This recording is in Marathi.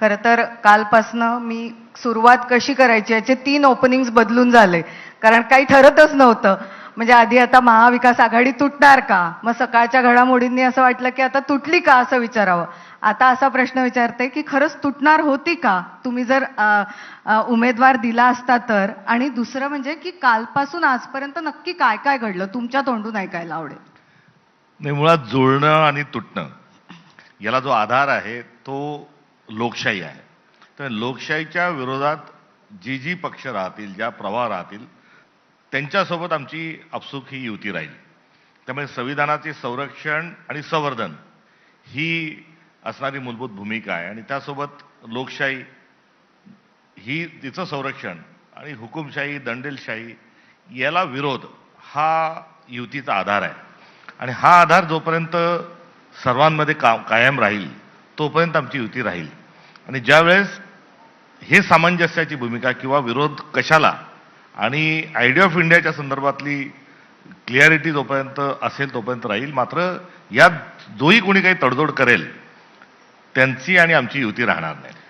खरं तर कालपासनं मी सुरुवात कशी करायची याचे 3 ओपनिंग्स बदलून झाले. कारण काही ठरतच नव्हतं. म्हणजे आधी आता महाविकास आघाडी तुटणार का? मग सकाळच्या घडामोडींनी असं वाटलं की आता तुटली का असं विचारावं. आता असा प्रश्न विचारते की खरंच तुटणार होती का? तुम्ही जर उमेदवार दिला असता तर. आणि दुसरं म्हणजे की कालपासून आजपर्यंत नक्की काय काय घडलं तुमच्या तोंडून ऐकायला आवडेल. नाही, मुळात जुळणं आणि तुटणं याला जो आधार आहे तो लोकशाही आहे. तर लोकशाहीच्या विरोधात जी जी पक्ष राहतील, ज्या प्रवाह राहतील, त्यांच्यासोबत आमची आपसूक ही युती राहील. त्यामुळे संविधानाचे संरक्षण आणि संवर्धन ही असणारी मूलभूत भूमिका आहे आणि त्यासोबत लोकशाही ही तिचं संरक्षण आणि हुकुमशाही, दंडेलशाही याला विरोध हा युतीचा आधार आहे. आणि हा आधार जोपर्यंत सर्वांमध्ये कायम राहील तोपर्यंत आमची युती राहील. आणि ज्यावेळेस हे सामंजस्याची भूमिका किंवा विरोध कशाला आणि आयडिया ऑफ इंडियाच्या संदर्भातली क्लिअरिटी जोपर्यंत असेल तोपर्यंत राहील. मात्र यात जोही कोणी काही तडजोड करेल त्यांची आणि आमची युती राहणार नाही.